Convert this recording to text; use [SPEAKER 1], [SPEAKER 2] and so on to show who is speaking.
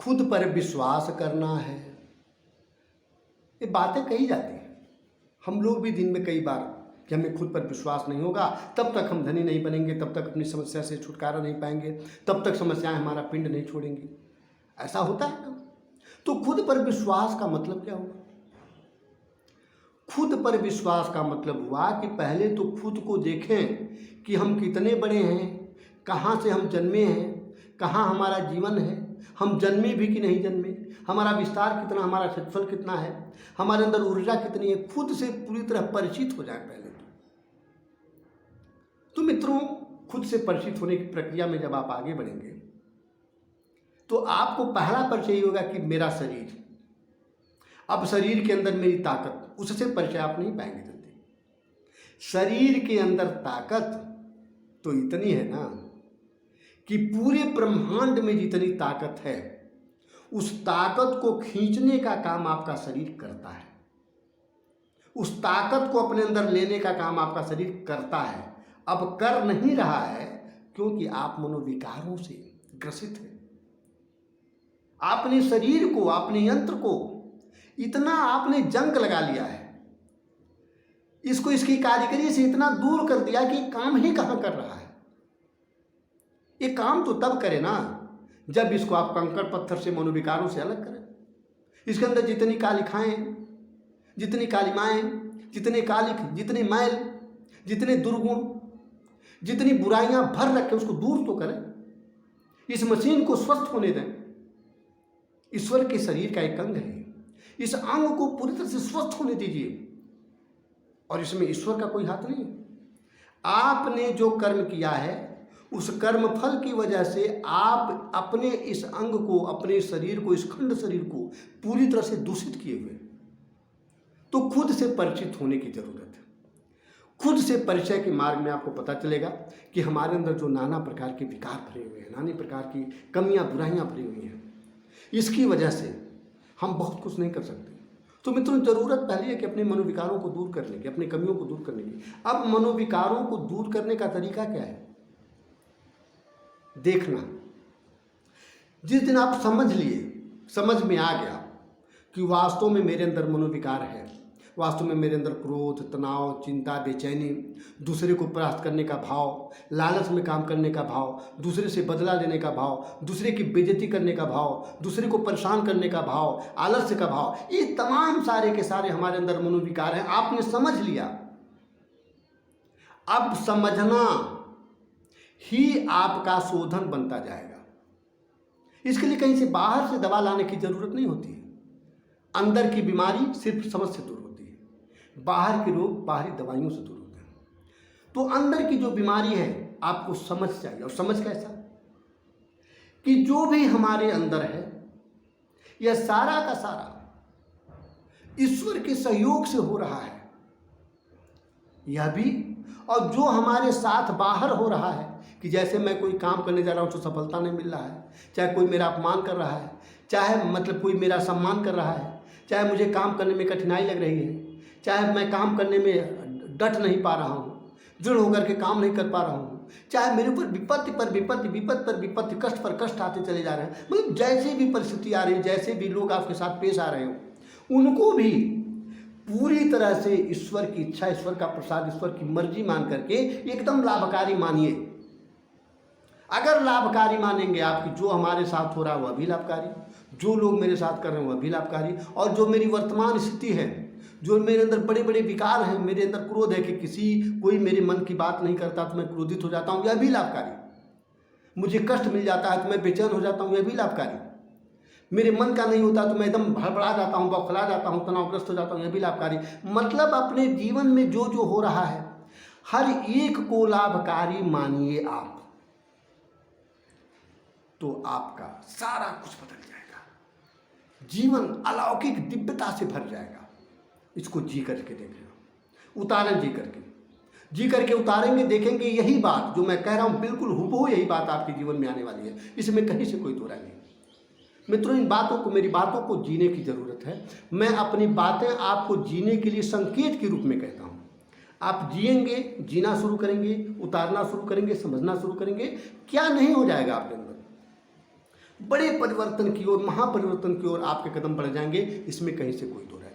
[SPEAKER 1] खुद पर विश्वास करना है। ये बातें कही जाती हैं, हम लोग भी दिन में कई बार कि हमें खुद पर विश्वास नहीं होगा तब तक हम धनी नहीं बनेंगे, तब तक अपनी समस्या से छुटकारा नहीं पाएंगे, तब तक समस्याएं हमारा पिंड नहीं छोड़ेंगी। ऐसा होता है ना। तो खुद पर विश्वास का मतलब क्या हुआ? खुद पर विश्वास का मतलब हुआ कि पहले तो खुद को देखें कि हम कितने बड़े हैं, कहाँ से हम जन्मे हैं, कहाँ हमारा जीवन है, हम जन्मे भी कि नहीं जन्मे, हमारा विस्तार कितना, हमारा क्षेत्रफल कितना है, हमारे अंदर ऊर्जा कितनी है। खुद से पूरी तरह परिचित हो जाए पहले तो मित्रों, खुद से परिचित होने की प्रक्रिया में जब आप आगे बढ़ेंगे तो आपको पहला परिचय ही होगा कि मेरा शरीर, अब शरीर के अंदर मेरी ताकत, उससे परिचय आप नहीं पाएंगे जल्दी। शरीर के अंदर ताकत तो इतनी है ना कि पूरे ब्रह्मांड में जितनी ताकत है उस ताकत को खींचने का काम आपका शरीर करता है, उस ताकत को अपने अंदर लेने का काम आपका शरीर करता है। अब कर नहीं रहा है क्योंकि आप मनोविकारों से ग्रसित हैं। आपने शरीर को, अपने यंत्र को इतना आपने जंग लगा लिया है, इसको इसकी कारीगरी से इतना दूर कर दिया कि काम ही कहाँ कर रहा है। ये काम तो तब करे ना जब इसको आप कंकड़ पत्थर से, मनोविकारों से अलग करें। इसके अंदर जितनी कालिखाएं, जितनी कालिमाएं, जितने कालिक, जितने मैल, जितने दुर्गुण, जितनी बुराइयां भर रखे उसको दूर तो करें। इस मशीन को स्वस्थ होने दें। ईश्वर के शरीर का एक अंग है, इस अंग को पूरी तरह से स्वस्थ होने दीजिए और इसमें ईश्वर का कोई हाथ नहीं है। आपने जो कर्म किया है उस कर्म फल की वजह से आप अपने इस अंग को, अपने शरीर को, इस खंड शरीर को पूरी तरह से दूषित किए हुए। तो खुद से परिचित होने की जरूरत है। खुद से परिचय के मार्ग में आपको पता चलेगा कि हमारे अंदर जो नाना प्रकार के विकार भरे हुए हैं, नानी प्रकार की कमियां, बुराइयां भरी हुई हैं, इसकी वजह से हम बहुत कुछ नहीं कर सकते। तो मित्रों, जरूरत पहली है कि अपने मनोविकारों को दूर करने की, अपनी कमियों को दूर करने की। अब मनोविकारों को दूर करने का तरीका क्या है? देखना। जिस दिन आप समझ लिए, समझ में आ गया कि वास्तव में मेरे अंदर मनोविकार है, वास्तव में मेरे अंदर क्रोध, तनाव, चिंता, बेचैनी, दूसरे को परास्त करने का भाव, लालच में काम करने का भाव, दूसरे से बदला लेने का भाव, दूसरे की बेइज्जती करने का भाव, दूसरे को परेशान करने का भाव, आलस्य का भाव, ये तमाम सारे के सारे हमारे अंदर मनोविकार हैं। आपने समझ लिया। अब समझना ही आपका शोधन बनता जाएगा। इसके लिए कहीं से बाहर से दवा लाने की जरूरत नहीं होती है। अंदर की बीमारी सिर्फ समझ से दूर होती है, बाहर के रोग बाहरी दवाइयों से दूर होते हैं। तो अंदर की जो बीमारी है आपको समझ चाहिए। और समझ कैसा? कि जो भी हमारे अंदर है यह सारा का सारा ईश्वर के सहयोग से हो रहा है। यह भी, और जो हमारे साथ बाहर हो रहा है कि जैसे मैं कोई काम करने जा रहा हूं तो सफलता नहीं मिल रहा है, चाहे कोई मेरा अपमान कर रहा है, चाहे मतलब कोई मेरा सम्मान कर रहा है, चाहे मुझे काम करने में कठिनाई लग रही है, चाहे मैं काम करने में डट नहीं पा रहा हूँ, दृढ़ होकर के काम नहीं कर पा रहा हूँ, चाहे मेरे ऊपर विपत्ति पर विपत्ति, विपत्ति पर विपत्ति, कष्ट पर कष्ट आते चले जा रहे हैं। मतलब जैसे भी परिस्थिति आ रही है, जैसे भी लोग आपके साथ पेश आ रहे हो, उनको भी पूरी तरह से ईश्वर की इच्छा, ईश्वर का प्रसाद, ईश्वर की मर्जी मान करके एकदम लाभकारी मानिए। अगर लाभकारी मानेंगे आपकी, जो हमारे साथ हो रहा है वह भी लाभकारी, जो लोग मेरे साथ कर रहे हैं वह भी लाभकारी, और जो मेरी वर्तमान स्थिति है, जो मेरे अंदर बड़े बड़े विकार हैं, मेरे अंदर क्रोध है कि कोई मेरे मन की बात नहीं करता तो मैं क्रोधित हो जाता हूँ, यह भी लाभकारी। मुझे कष्ट मिल जाता है तो मैं बेचैन हो जाता हूँ, यह भी लाभकारी। मेरे मन का नहीं होता तो मैं एकदम भड़बड़ा जाता हूँ, बौखला जाता हूँ, तनावग्रस्त हो जाता हूँ, यह भी लाभकारी। मतलब अपने जीवन में जो जो हो रहा है हर एक को लाभकारी मानिए आप, तो आपका सारा कुछ बदल जाएगा। जीवन अलौकिक दिव्यता से भर जाएगा। इसको जी करके देखें, उतारें, जी करके उतारेंगे, देखेंगे यही बात जो मैं कह रहा हूं बिल्कुल हुबहू यही बात आपके जीवन में आने वाली है। इसमें कहीं से कोई दो राय नहीं। मित्रों, इन बातों को, मेरी बातों को जीने की जरूरत है। मैं अपनी बातें आपको जीने के लिए संकेत के रूप में कहता हूं। आप जिएंगे, जीना शुरू करेंगे, उतारना शुरू करेंगे, समझना शुरू करेंगे, क्या नहीं हो जाएगा आपके अंदर। बड़े परिवर्तन की ओर, महापरिवर्तन की ओर आपके कदम बढ़ जाएंगे, इसमें कहीं से कोई दो राय